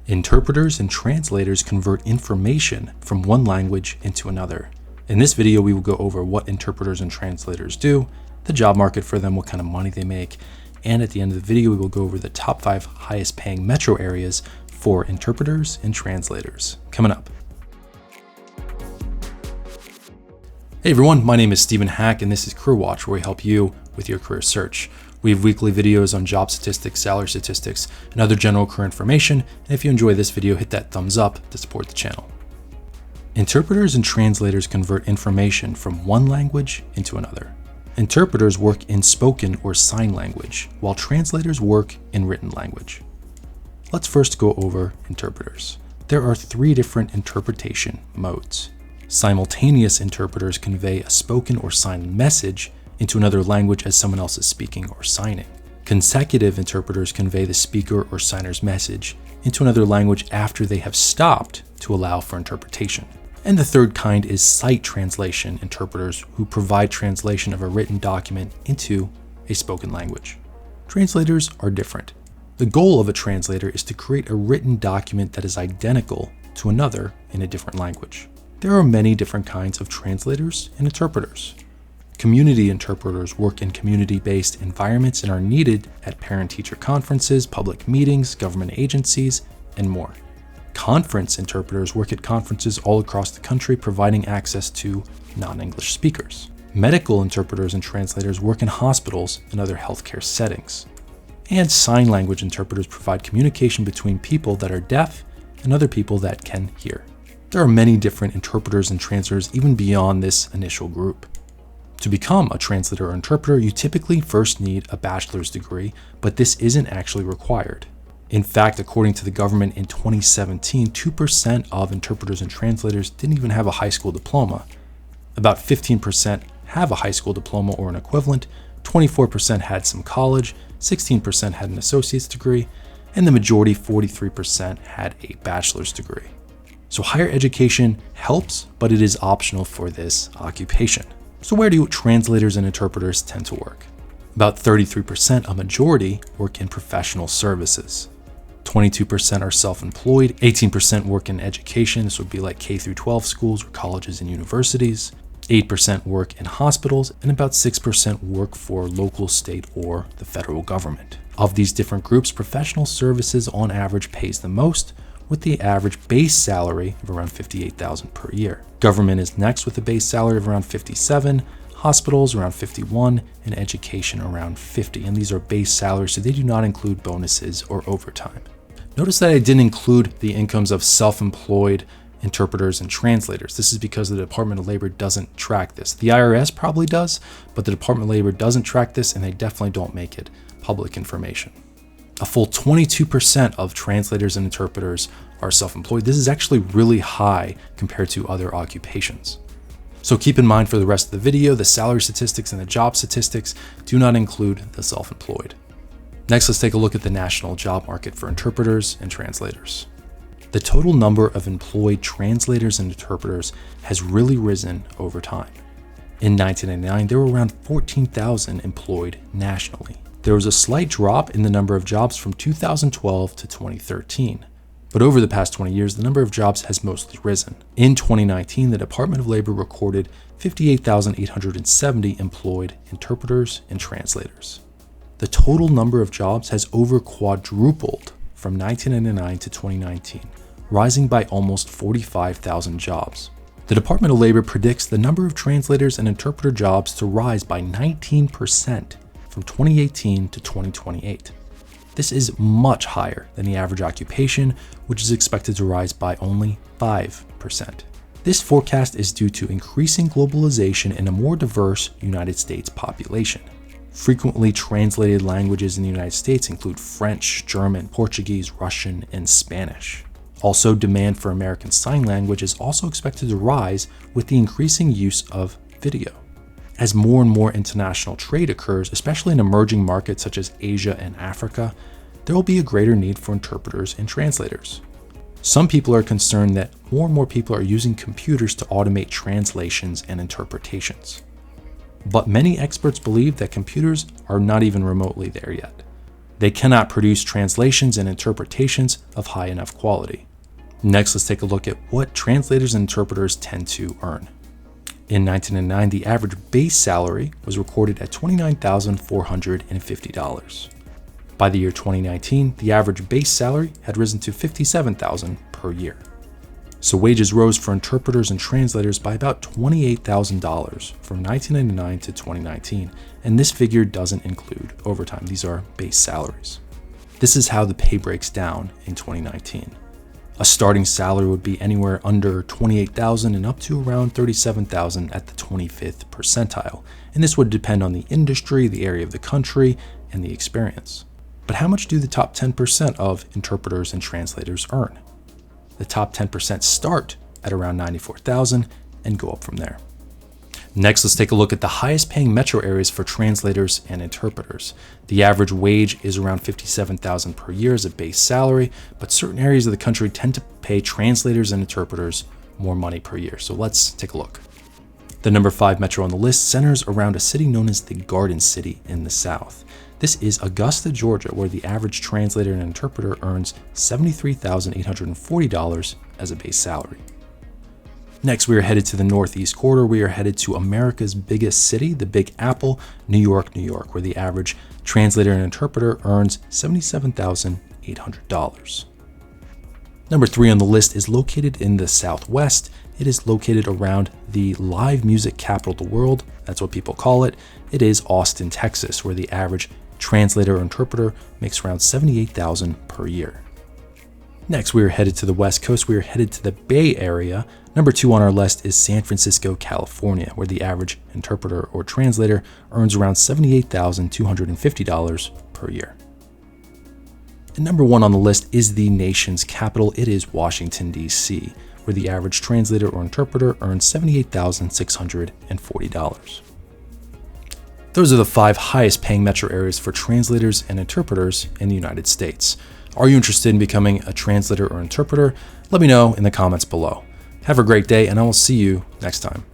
Interpreters and translators convert information from one language into another. In this video, we will go over what interpreters and translators do, the job market for them, what kind of money they make, and at the end of the video, we will go over the top 5 highest paying metro areas for interpreters and translators. Coming up. Hey everyone, my name is Stephen Hack, and this is CareerWatch, where we help you with your career search. We have weekly videos on job statistics, salary statistics, and other general career information. And if you enjoy this video, hit that thumbs up to support the channel. Interpreters and translators convert information from one language into another. Interpreters work in spoken or sign language, while translators work in written language. Let's first go over interpreters. There are 3 different interpretation modes. Simultaneous interpreters convey a spoken or signed message into another language as someone else is speaking or signing. Consecutive interpreters convey the speaker or signer's message into another language after they have stopped to allow for interpretation. And the third kind is sight translation interpreters, who provide translation of a written document into a spoken language. Translators are different. The goal of a translator is to create a written document that is identical to another in a different language. There are many different kinds of translators and interpreters. Community interpreters work in community-based environments and are needed at parent-teacher conferences, public meetings, government agencies, and more. Conference interpreters work at conferences all across the country, providing access to non-English speakers. Medical interpreters and translators work in hospitals and other healthcare settings. And sign language interpreters provide communication between people that are deaf and other people that can hear. There are many different interpreters and translators even beyond this initial group. To become a translator or interpreter, you typically first need a bachelor's degree, but this isn't actually required. In fact, according to the government in 2017, 2% of interpreters and translators didn't even have a high school diploma. About 15% have a high school diploma or an equivalent, 24% had some college, 16% had an associate's degree, and the majority, 43%, had a bachelor's degree. So higher education helps, but it is optional for this occupation. So where do translators and interpreters tend to work? About 33%, a majority, work in professional services. 22% are self-employed, 18% work in education. This would be like K-12 schools or colleges and universities. 8% work in hospitals, and about 6% work for local, state, or the federal government. Of these different groups, professional services on average pays the most, with the average base salary of around $58,000 per year. Government is next with a base salary of around $57,000, hospitals around $51,000, and education around $50,000. And these are base salaries, so they do not include bonuses or overtime. Notice that I didn't include the incomes of self-employed interpreters and translators. This is because the Department of Labor doesn't track this. The IRS probably does, but the Department of Labor doesn't track this, and they definitely don't make it public information. A full 22% of translators and interpreters are self-employed. This is actually really high compared to other occupations. So keep in mind for the rest of the video, the salary statistics and the job statistics do not include the self-employed. Next, let's take a look at the national job market for interpreters and translators. The total number of employed translators and interpreters has really risen over time. In 1999, there were around 14,000 employed nationally. There was a slight drop in the number of jobs from 2012 to 2013. But over the past 20 years, the number of jobs has mostly risen. In 2019, the Department of Labor recorded 58,870 employed interpreters and translators. The total number of jobs has over quadrupled from 1999 to 2019, rising by almost 45,000 jobs. The Department of Labor predicts the number of translators and interpreter jobs to rise by 19% from 2018 to 2028. This is much higher than the average occupation, which is expected to rise by only 5%. This forecast is due to increasing globalization and a more diverse United States population. Frequently translated languages in the United States include French, German, Portuguese, Russian, and Spanish. Also, demand for American Sign Language is also expected to rise with the increasing use of video. As more and more international trade occurs, especially in emerging markets such as Asia and Africa, there will be a greater need for interpreters and translators. Some people are concerned that more and more people are using computers to automate translations and interpretations. But many experts believe that computers are not even remotely there yet. They cannot produce translations and interpretations of high enough quality. Next, let's take a look at what translators and interpreters tend to earn. In 1999, the average base salary was recorded at $29,450. By the year 2019, the average base salary had risen to $57,000 per year. So wages rose for interpreters and translators by about $28,000 from 1999 to 2019, and this figure doesn't include overtime. These are base salaries. This is how the pay breaks down in 2019. A starting salary would be anywhere under $28,000 and up to around $37,000 at the 25th percentile, and this would depend on the industry, the area of the country, and the experience. But how much do the top 10% of interpreters and translators earn? The top 10% start at around $94,000 and go up from there. Next, let's take a look at the highest paying metro areas for translators and interpreters. The average wage is around $57,000 per year as a base salary, but certain areas of the country tend to pay translators and interpreters more money per year. So let's take a look. The number 5 metro on the list centers around a city known as the Garden City in the South. This is Augusta, Georgia, where the average translator and interpreter earns $73,840 as a base salary. Next, we are headed to the Northeast quarter. We are headed to America's biggest city, the Big Apple, New York, where the average translator and interpreter earns $77,800. Number 3 on the list is located in the Southwest. It is located around the live music capital of the world. That's what people call it. It is Austin, Texas, where the average translator or interpreter makes around $78,000 per year. Next, we are headed to the West Coast. We are headed to the Bay Area. Number 2 on our list is San Francisco, California, where the average interpreter or translator earns around $78,250 per year. And number 1 on the list is the nation's capital. It is Washington, D.C., where the average translator or interpreter earns $78,640. Those are the 5 highest paying metro areas for translators and interpreters in the United States. Are you interested in becoming a translator or interpreter? Let me know in the comments below. Have a great day, and I will see you next time.